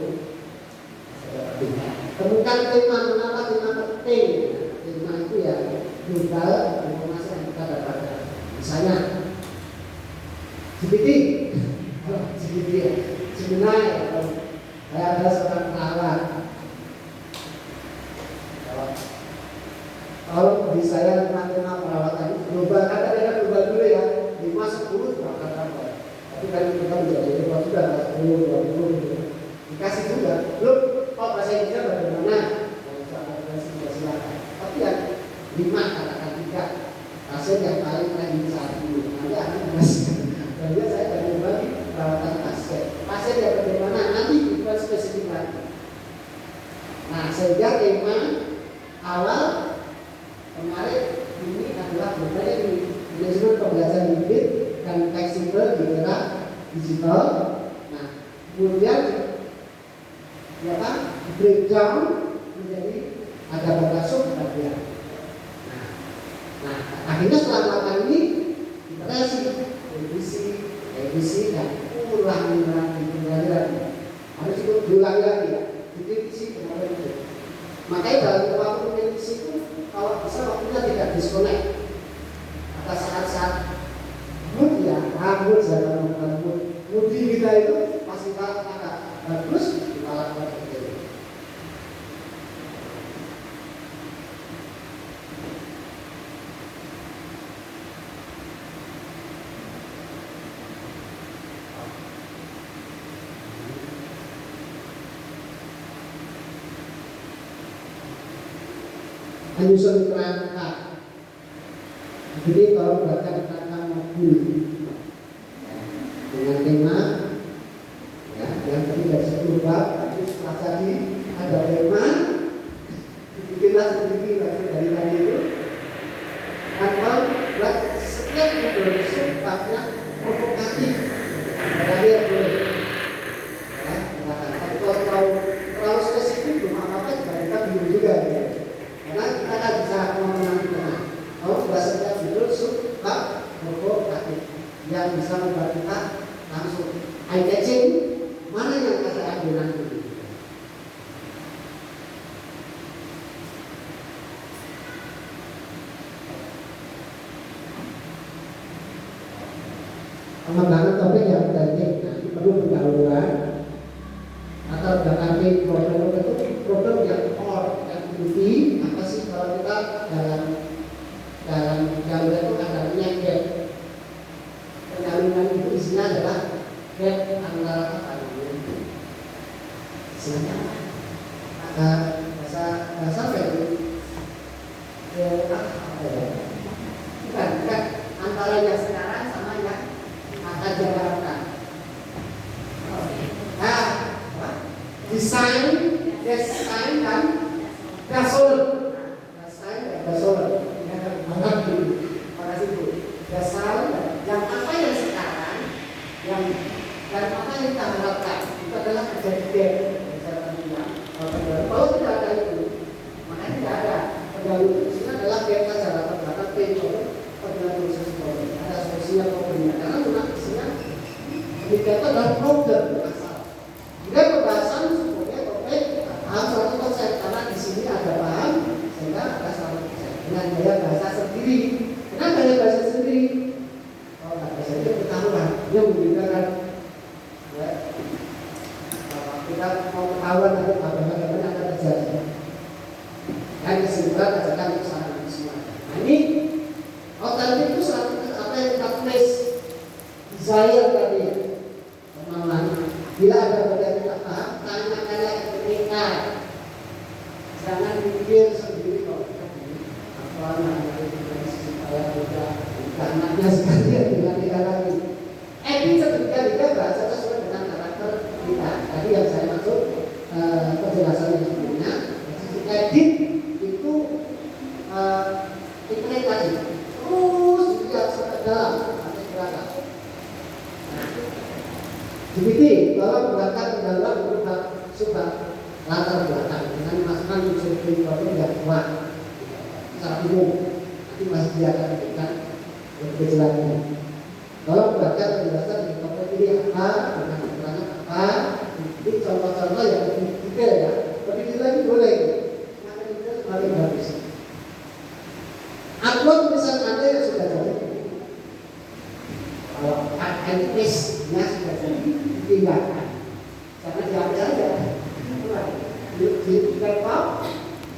Temukan tema, mengapa tema penting? Tema itu ya global informasi yang kita dapatkan. Misalnya GPT ya, sebenarnya saya ada seorang perawat. Kalau di saya tema perawatan global, kata dia global dulu ya, 5-10 berangkat apa? Tapi kan kita menjadi global sudah 10-20 gitu. Dikasih juga, loh, kok bahasa Indonesia bagaimana? Silakan. Tapi yang 5 katakan 3 pasien yang paling lagi saat ini. Nanti akan menjelaskan. Dan dia saya akan berbagi perawatan pasien. Pasien yang bagaimana nanti bukan spesifik lagi. Nah, sehingga tema awal kemarin ini adalah berbagai manajemen pembelajaran hibrid dan fleksibel di era digital. Nah, kemudian ya breakdown menjadi ada beberapa sub-bagian. Nah, akhirnya setelah melakukan ini iterasi, revisi dan ulangi lagi. Harus itu diulangi lagi ya. Revisi kemudian itu. Makanya dalam waktu revisi itu kalau bisa waktunya tidak disconnect. Atas saat-saat mood ya, mood jangan mood kita itu masih agak bagus kita lakukan seperti itu. Menyusun kerangka. Jadi kalau buatkan kerangka mobil dengan tema ya, yang tadi dari 10 bab, tapi setelah tadi ada tema, dibikinlah sedikit dari tadi itu. Atau buat setiap introduksi babnya provokatif. Dari boleh. Ya, tapi kalau terlalu spesifik belum apa-apa juga kita bingung juga ya. Karena kita kan bisa mengenal tengah. Kalau sudah setiap judul subbab provokatif yang bisa membuat kita langsung eye catching mana yang kita ambil nanti. Pengembangan topik yang penting, perlu pendahuluan atau bahkan problem itu problem yang core yang inti. Apa sih kalau kita dalam jalur itu ada gap. Pendaluan itu isinya adalah gap antara apa namanya bahasa apa itu? Bukan antara yang sekarang sama yang akan Jakarta. Desain dan gasolin. Anggap dulu pada situ. Dasar yang apa yang sekarang, yang dan apa yang kita harapkan itu adalah kejadian. Kalau tidak ada itu, makanya tidak ada pendahulu. Itu adalah gap saja latar belakang pendahulu sesuatu. Ada solusinya problemnya. Karena cuma isinya indikator adalah problem masalah. Jika pembahasan sebetulnya topik paham suatu konsep karena di sini ada paham sehingga ada suatu konsep dengan gaya bahasa sendiri. Kenapa gaya bahasa sendiri? Kalau nggak bahasa itu ketahuan, dia membedakan. Kita mau ketahuan nanti apa-apa akan terjadi. Dan kesimpulan ajakan itu sangat semua. Nah ini alternatif itu selalu apa yang kita tulis desire tadi, kemauan. Bila ada bagian kita paham, tanyakanlah ketika. Jangan pikir sendiri kok. Apa namanya supaya tidak anaknya sekali dengan kita lagi. Edit seketika juga bahasa sesuai dengan karakter kita. Tadi yang saya maksud penjelasan yang sebelumnya. Edit itu implementasi terus dia sampai dalam atau berapa. Jadi kalau menggunakan pendahuluan berupa subhat latar belakang dengan masukan unsur problem yang kuat secara umum, nanti masih dia akan memberikan lebih jelas ini. Kalau membaca penjelasan di topik ini apa, dengan keterangan apa, ini contoh-contoh yang lebih detail ya. Lebih detail lagi boleh. Maka itu paling bagus. Upload tulisan Anda yang sudah jadi. Kalau anti-paste-nya sudah jadi, ditinggalkan. Jangan diambil saja. Di laptop,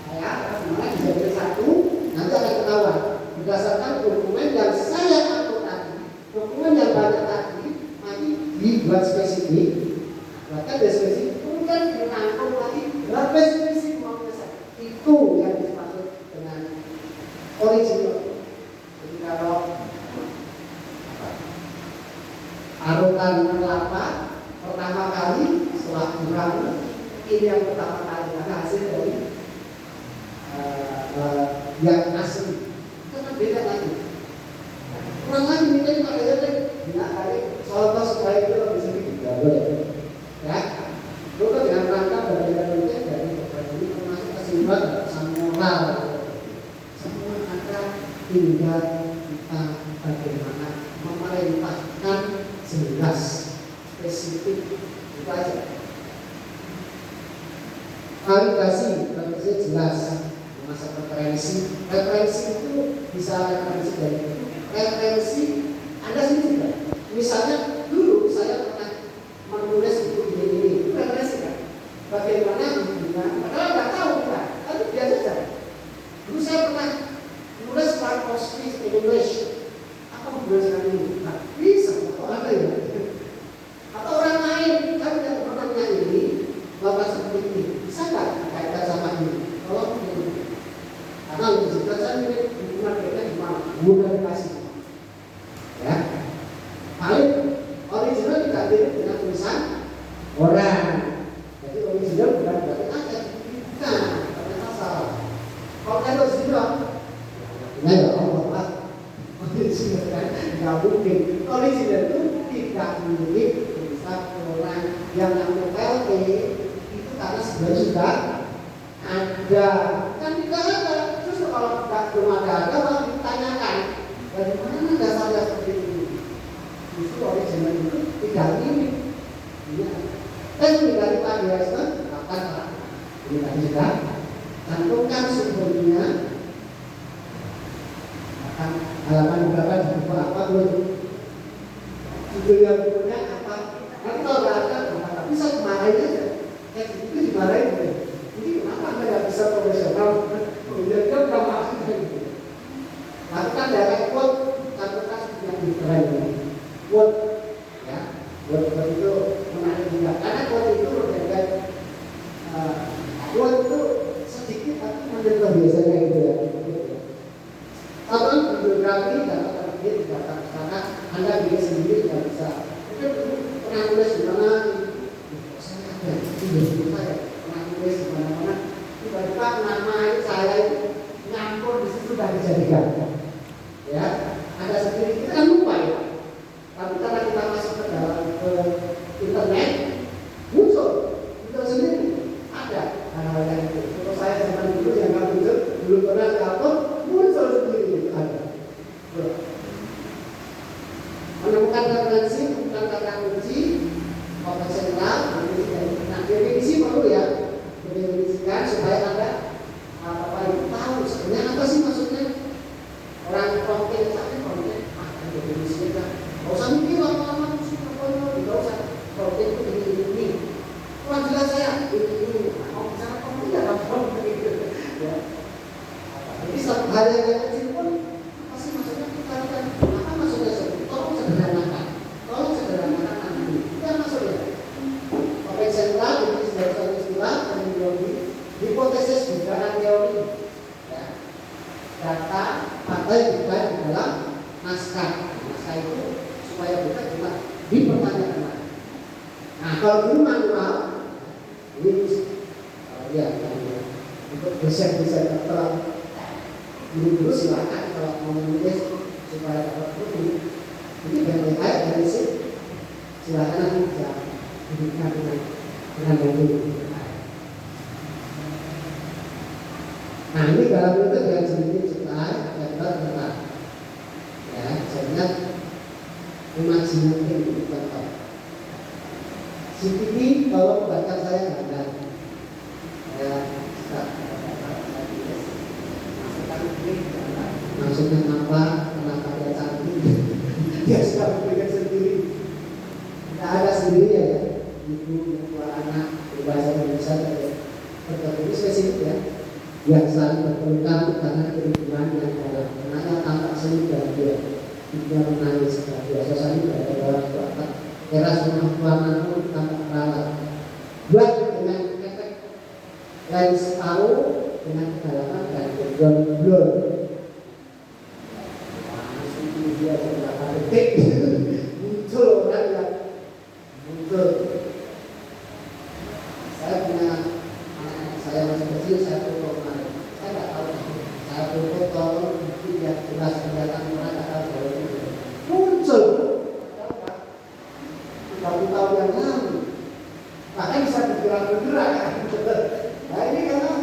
saya semuanya dijadikan satu, nanti akan ketahuan. Berdasarkan dokumen yang saya upload tadi, dokumen yang banyak tadi, nanti dibuat spesifik, bahkan ada spesifik, kemudian dirangkum lagi berapa spesifik mau besar. Itu yang dimaksud dengan original. Jadi kalau arutan kelapa pertama kali setelah kurang ini yang pertama kali karena hasil dari yang asli itu kan beda lagi. Kurang lagi minta dipakai tidak kali contoh supaya itu lebih sedikit tidak boleh ya. Itu kan dengan rangka berbeda penting dari beberapa ini termasuk kesimpulan sama moral. Semua ada tinggal kita bagaimana memerintahkan jelas spesifik itu aja. Validasi tentu jelas masa referensi itu bisa referensi dari referensi Anda sendiri juga. Misalnya dulu saya pernah menulis buku ini referensi kan bagaimana padahal nggak tahu kan, tapi biasa saja. Dulu saya pernah menulis part of speech English apa hubungan ini? Nah, bisa kok ada ya. Atau orang lain kan yang pernah ini bapak seperti ini bisa nggak kaitan sama ini? Kalau ini, karena untuk saya ini hubungan mereka di mana? Mudah dikasih, ya. Paling original tidak mirip dengan tulisan orang. Jadi original bukan berarti ada, bukan, ternyata salah. Kalau ada original, ya Allah Pak, original kan nggak mungkin. Original itu tidak mirip tulisan orang yang novel itu karena sebenarnya sudah ada kan tidak ada. Terus kalau belum ada malah ditanyakan dari mana dasarnya seperti ini. Justru original itu tidak mirip. Dari plagiarisme akan ini tadi sudah cantumkan sumbernya akan halaman berapa di buku apa belum judulnya bukunya apa nanti kalau nggak ada nggak bisa dimarahin aja itu dimarahin ini kenapa anda nggak bisa profesional kemudian dia nggak masuk gitu lakukan direct quote cantumkan yang dikeren quote ya quote itu menarik juga karena quote itu berbeda kalau guru manual ini ya untuk dosen-dosen dokter guru-guru silakan kalau mau menulis supaya dapat buku ini baik-baik dari sini silakan nanti bisa diberikan dengan baik. Nah ini dalam bentuk yang sedikit cepat tetap ya sehingga imajinasi itu contoh. CCTV kalau baca saya gambar ya maksudnya apa, kenapa dia cantik dia suka berpikir sendiri tidak ada sendiri ya ibu, dua anak berbahasa Indonesia berarti spesifik ya yang saling berpelukan karena keribuan yang dalam karena tampak seni bahagia dia menangis bahagia suasana berada dalam suatu teras rumah ruangan pun tampak perawat buat dengan efek lens separuh dengan kedalaman dan blur dia beberapa detik muncul orang yang muncul. Saya punya anak saya masih kecil, saya foto kemarin. Saya nggak tahu, saya foto mungkin yang jelas kelihatan orang nggak tahu kalau itu muncul. 30 tahun yang lalu, makanya bisa bergerak-bergerak ya. Nah ini karena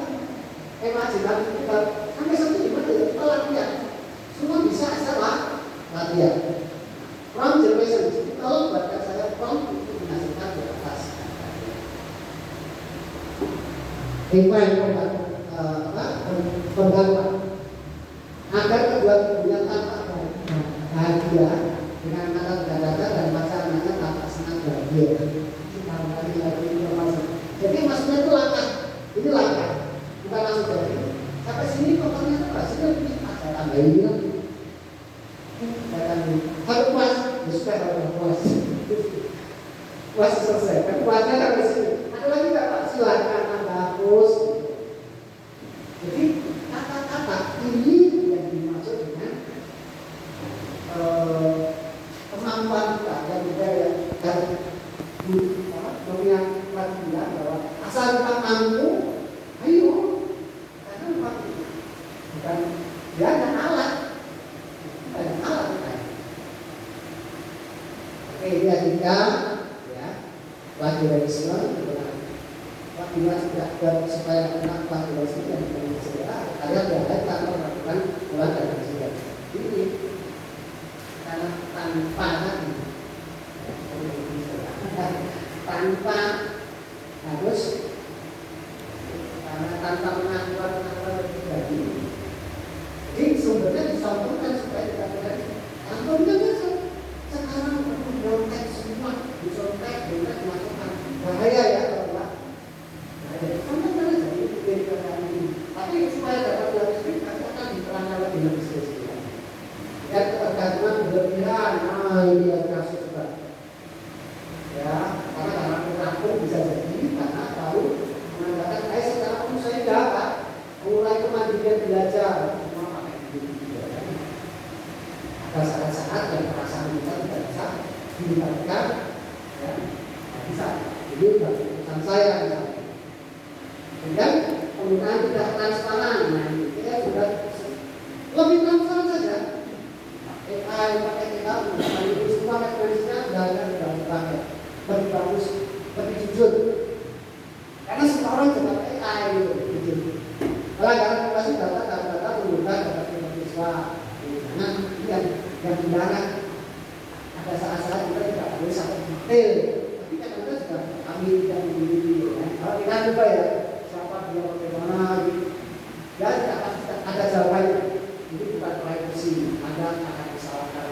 imajinasi kita sampai satu gimana ya kita latihan, semua bisa salah. Latihan from generation kalau bahkan saya from itu menghasilkan di atas penggalan agar kedua kubunya tampak bahagia dengan kata dada dan pasangannya tampak senang bahagia. Jadi maksudnya itu langkah, ini langkah bukan langsung dari sampai sini pokoknya sini lebih saya tambahin ini harus puas, sudah harus puas selesai. Kan puasnya sampai sini. Ada lagi nggak Pak? Silakan Anda hapus. Jadi kata-kata ini yang dimaksud dengan kemampuan kita yang budaya dan dunia bilang bahwa asal kita mampu, ayo, karena bukan dia ada alat. Ini ketika ya plagiarisme apabila tidak supaya kena plagiarisme dan segera kalian tidak tanpa melakukan ulang dan segera ini karena tanpa tanpa harus karena tanpa pengakuan pribadi jadi sumbernya disampaikan supaya tidak terjadi ampun sekarang kontek semua disontek dimasukkan bahaya ya kalau enggak sampai mana jadi kegiatan ini tapi supaya dapat dilakukan akan diterangkan lebih spesifik dan ketergantungan berlebihan ini yang kasus Pak ya karena pelaku bisa jadi karena tahu mengatakan sekarang pun saya dapat mulai kemandirian belajar semua pakai ada saat-saat yang perasaan kita tidak bisa dilibatkan ya, bisa jadi keputusan saya misalnya dan penggunaan tidak transparan nah ini kita sudah lebih transparan saja AI pakai kita itu semua referensinya sudah dipakai lebih bagus lebih jujur karena semua orang juga AI gitu kalau karena privasi data menggunakan data siswa karena yang dilarang ada saat-saat kita tidak boleh sampai detail tapi kadang-kadang juga kami tidak memiliki ya. Kalau kita coba ya siapa dia bagaimana gitu ya tidak pasti ada jawabannya ini bukan privacy ada akan disalahkan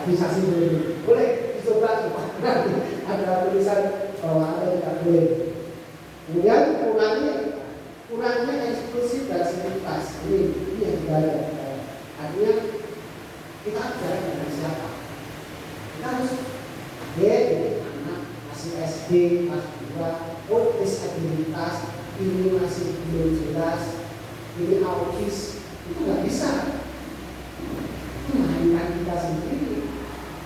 bisa sih boleh dicoba ada tulisan bahwa ada tidak boleh kemudian kurangnya eksklusif dan sensitivitas ini yang dibayar artinya kita bicara dengan siapa kita harus anak masih SD kelas 2 disabilitas ini masih belum jelas ini autis itu nggak bisa itu mainkan kita sendiri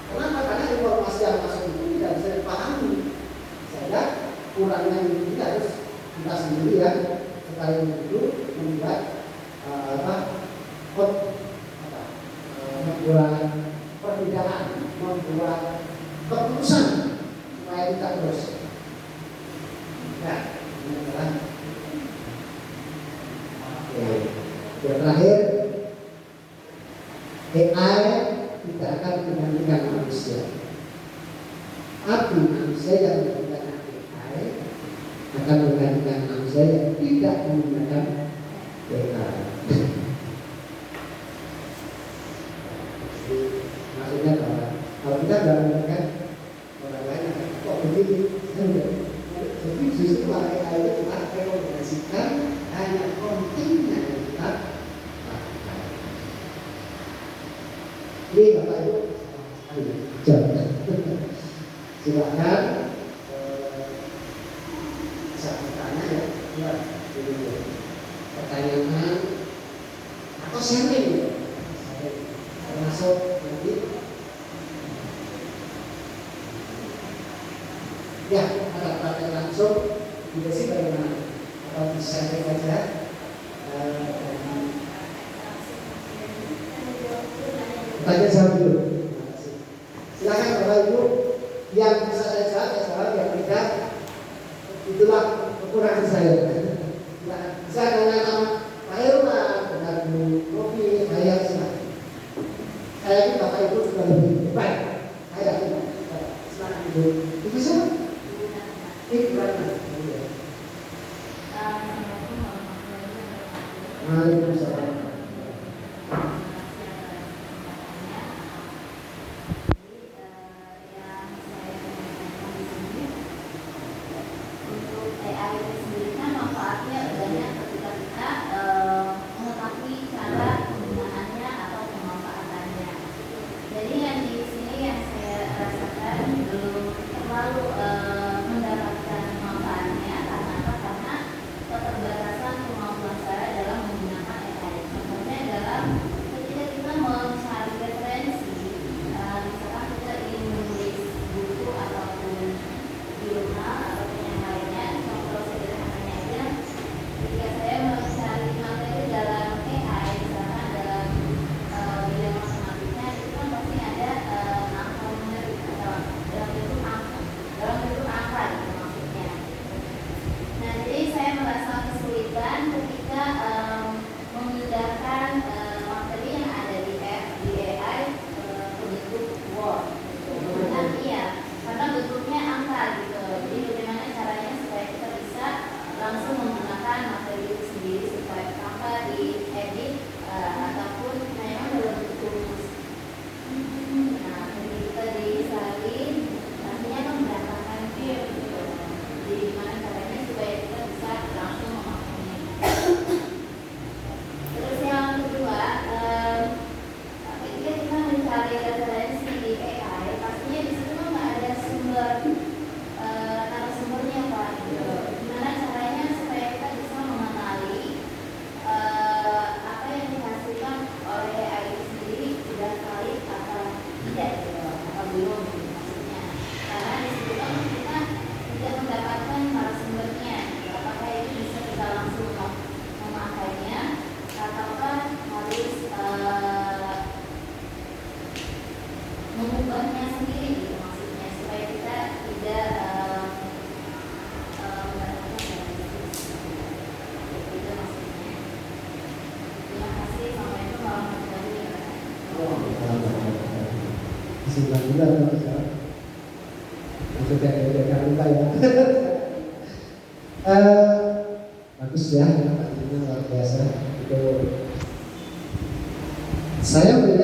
kenapa? Karena informasi yang masuk itu tidak bisa dipahami sehingga kurangnya ini harus kita sendiri ya sekali itu membuat membuat perbedaan, membuat keputusan supaya kita terus. Nah, ini adalah yang terakhir, AI tidak akan menggantikan manusia. Tapi manusia yang menggunakan AI akan menggantikan manusia yang tidak menggunakan AI. Maksudnya bahwa kalau kita tidak menggunakan orang lain akan kok begini, jadi justru AI itu kita rekomendasikan hanya kontennya yang kita lakukan. Ini Bapak Ibu, silakan saya bertanya ya, pertanyaan atau sharing ya, termasuk nanti ya ada praktek langsung juga sih bagaimana atau bisa sharing aja. Tanya jawab dulu. Silakan Bapak Ibu yang bisa saya jawab, yang tidak itulah kekurangan saya. Nah, bisa tanya sama Pak Irwan, dengan Bu Novi, saya silakan. Saya ini Bapak Ibu sudah lebih baik. Saya silakan Ibu. Ibu siapa? Ibu Ratna. Waalaikumsalam. Bagus ya, luar biasa. Itu saya melihat